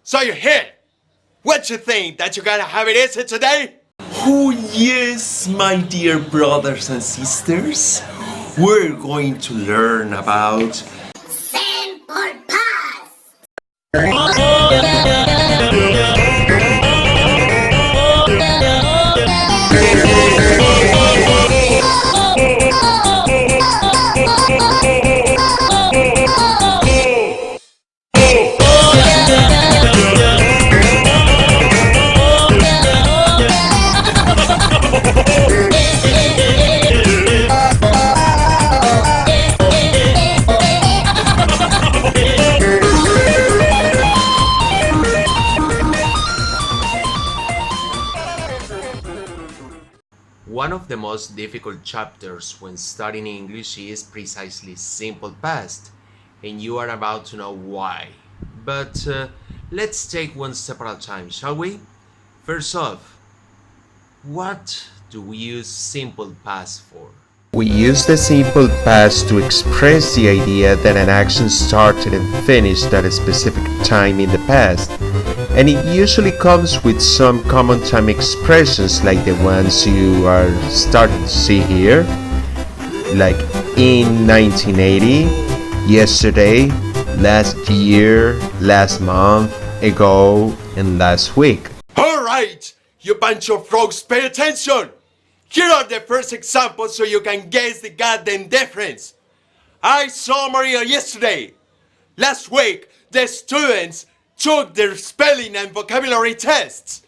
So you're here. What you think, that you're gonna have it easy today? Oh yes, my dear brothers and sisters. We're going to learn about Simple past. One of the most difficult chapters when studying English is precisely simple past, and you are about to know why. But let's take one step at a time, shall we? First off, what do we use simple past for? We use the simple past to express the idea that an action started and finished at a specific time in the past, and it usually comes with some common time expressions like the ones you are starting to see here, like in 1980, yesterday, last year, last month, ago, and last week. Alright, you bunch of frogs, pay attention! Here are the first examples so you can guess the goddamn difference. I saw Maria yesterday. Last week, the students took their spelling and vocabulary tests.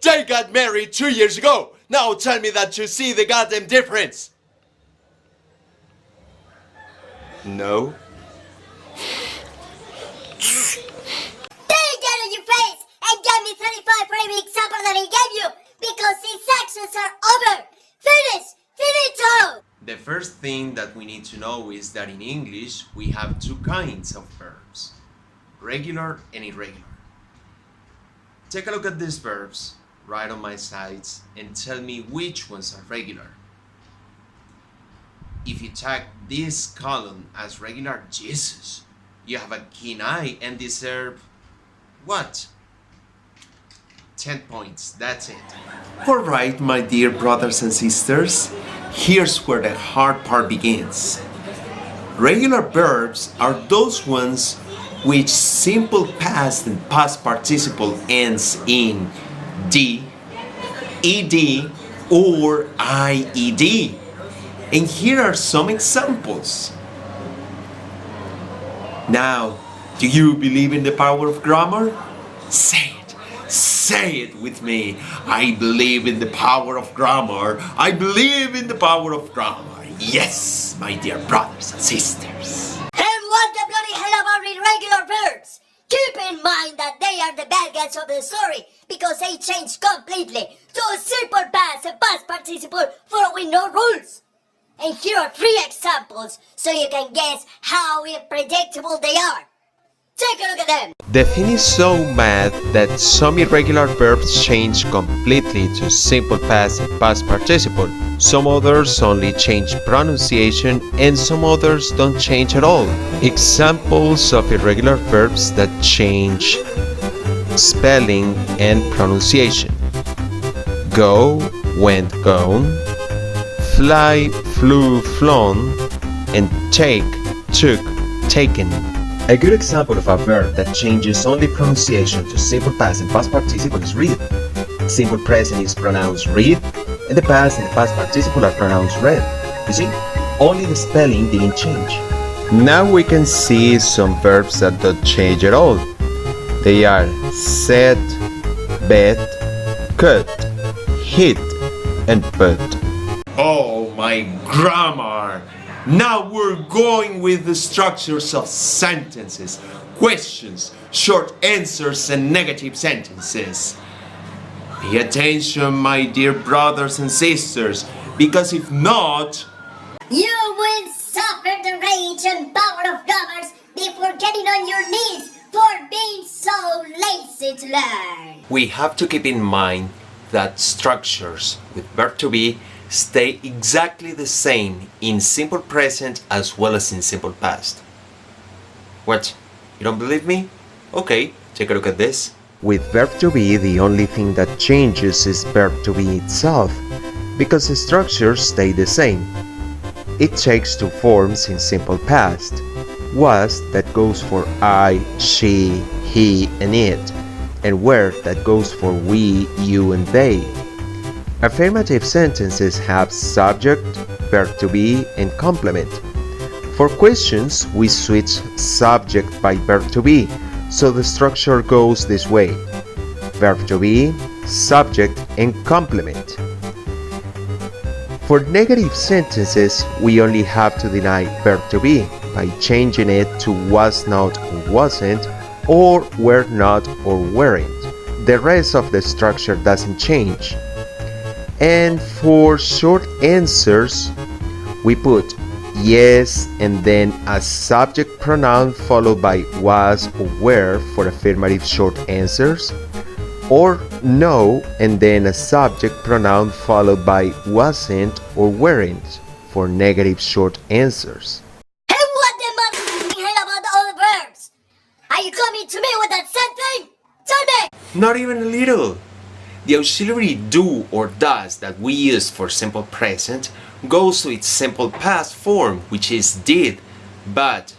They got married 2 years ago. Now tell me that you see the goddamn difference. No? Don't get on your face and give me 35 for every example that I gave you, because these actions are over. Finish! Finito! The first thing that we need to know is that in English we have two kinds of verbs, regular and irregular. Take a look at these verbs right on my sides and tell me which ones are regular. If you tag this column as regular, Jesus, you have a keen eye and deserve what? 10 points, that's it. Alright, my dear brothers and sisters, here's where the hard part begins. Regular verbs are those ones which simple past and past participle ends in D, ED, or IED. And here are some examples. Now, do you believe in the power of grammar? Say it with me. I believe in the power of grammar. I believe in the power of grammar. Yes, my dear brothers and sisters. And what the bloody hell about irregular verbs? Keep in mind that they are the bad guys of the story, because they change completely to a simple past and past participle following no rules. And here are 3 examples so you can guess how unpredictable they are. Take a look at them. The thing is so mad that some irregular verbs change completely to simple past and past participle. Some others only change pronunciation and some others don't change at all. Examples of irregular verbs that change spelling and pronunciation: go, went, gone; fly, flew, flown; and take, took, taken. A good example of a verb that changes only pronunciation to simple past and past participle is read. Simple present is pronounced read, and the past and past participle are pronounced read. You see, only the spelling didn't change. Now we can see some verbs that don't change at all. They are set, bet, cut, hit, and put. Oh, my grammar! Now we're going with the structures of sentences, questions, short answers, and negative sentences. Pay attention, my dear brothers and sisters, because if not, You will suffer the rage and power of grammars before getting on your knees for being so lazy to learn. We have to keep in mind that structures with verb to be stay exactly the same in simple present as well as in simple past. What? You don't believe me? Okay, take a look at this. With verb to be, the only thing that changes is verb to be itself, because the structures stay the same. It takes two forms in simple past. Was that goes for I, she, he, and it, and were that goes for we, you, and they. Affirmative sentences have subject, verb to be, and complement. For questions, we switch subject by verb to be, so the structure goes this way: verb to be, subject, and complement. For negative sentences, we only have to deny verb to be by changing it to was not or wasn't, or were not or weren't. The rest of the structure doesn't change. And for short answers, we put yes and then a subject pronoun followed by was or were for affirmative short answers, or no and then a subject pronoun followed by wasn't or weren't for negative short answers. And what the mother hell about all the verbs? Are you coming to me with that same thing? Tell me! Not even a little. The auxiliary do or does that we use for simple present goes to its simple past form, which is did, but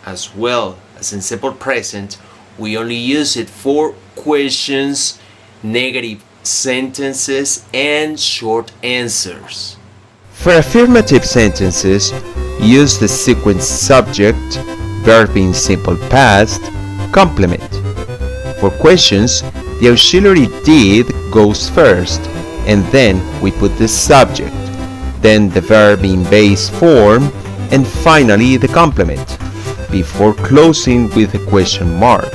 as well as in simple present, we only use it for questions, negative sentences, and short answers. For affirmative sentences, use the sequence subject, verb in simple past, complement. For questions, the auxiliary did goes first, and then we put the subject, then the verb in base form, and finally the complement, before closing with a question mark.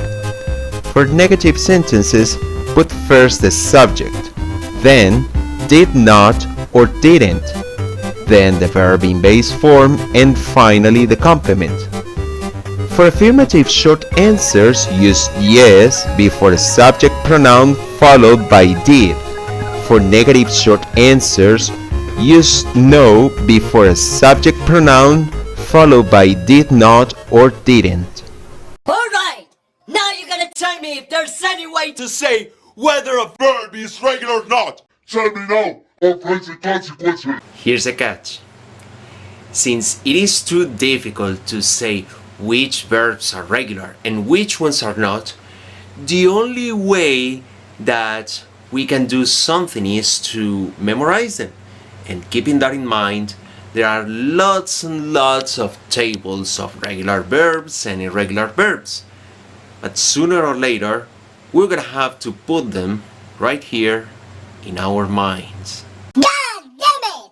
For negative sentences, put first the subject, then did not or didn't, then the verb in base form, and finally the complement. For affirmative short answers, use yes before a subject pronoun followed by did. For negative short answers, use no before a subject pronoun followed by did not or didn't. Alright! Now you're gonna tell me if there's any way to say whether a verb is regular or not! Tell me now, or face the consequences. Here's a catch. Since it is too difficult to say which verbs are regular and which ones are not, the only way that we can do something is to memorize them. And keeping that in mind, there are lots and lots of tables of regular verbs and irregular verbs. But sooner or later, we're gonna have to put them right here in our minds. God damn it!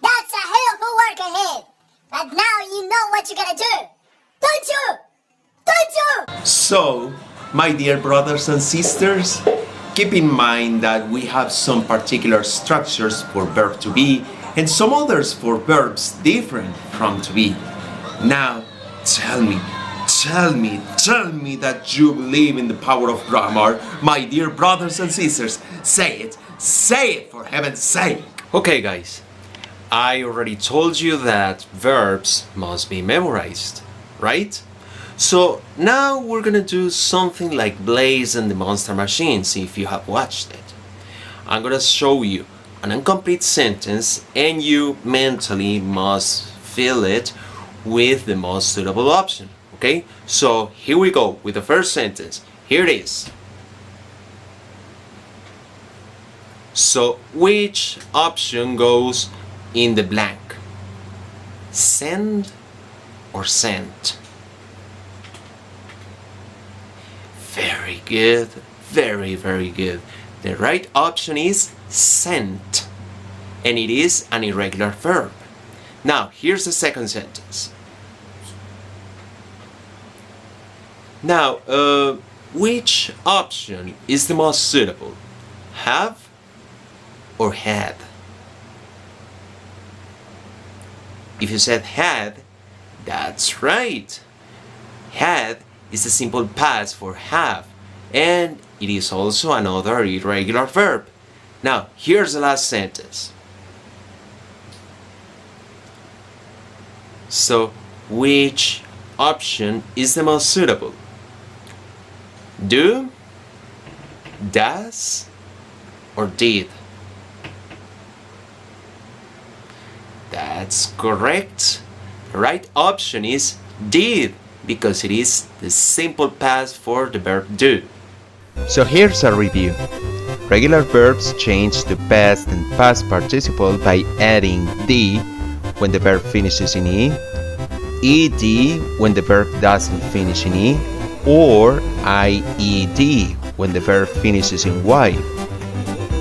That's a hell of a work ahead! But now you know what you're gonna do! Don't you? Don't you? So, my dear brothers and sisters, keep in mind that we have some particular structures for verb to be and some others for verbs different from to be. Now, tell me that you believe in the power of grammar, my dear brothers and sisters. Say it for heaven's sake. Okay, guys, I already told you that verbs must be memorized, right? So now we're gonna do something like Blaze and the Monster Machines, if you have watched it. I'm gonna show you an incomplete sentence and you mentally must fill it with the most suitable option, okay? So here we go with the first sentence. Here it is. So which option goes in the blank? Send or sent? Very good, very good. The right option is sent, and it is an irregular verb. Now, here's the second sentence. Now, which option is the most suitable? Have or had? If you said had, that's right. Had is the simple past for have, and it is also another irregular verb. Now, here's the last sentence. So, which option is the most suitable? Do Does or did? That's correct. The right option is did, because it is the simple past for the verb do. So here's a review. Regular verbs change to past and past participle by adding "d" when the verb finishes in "e", "ed" when the verb doesn't finish in "e", or "ied" when the verb finishes in "y".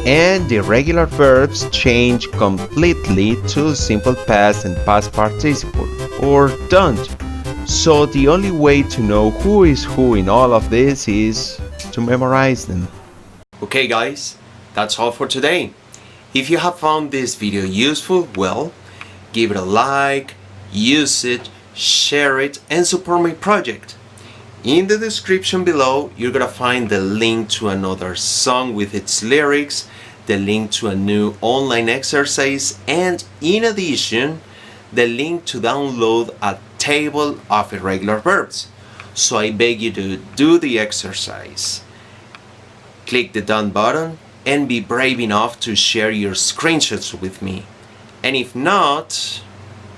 And the irregular verbs change completely to simple past and past participle, or don't. So the only way to know who is who in all of this is to memorize them. Okay guys, that's all for today. If you have found this video useful, well, give it a like, use it, share it, and support my project. In the description below, you're gonna find the link to another song with its lyrics, the link to a new online exercise, and in addition, the link to download a table of irregular verbs. So I beg you to do the exercise. Click the done button and be brave enough to share your screenshots with me. And if not,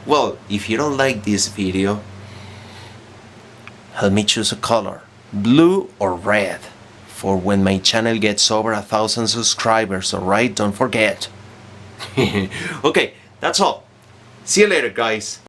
well, if you don't like this video, help me choose a color, blue or red, for when my channel gets over 1,000 subscribers, alright? Don't forget. Okay, that's all. See you later, guys.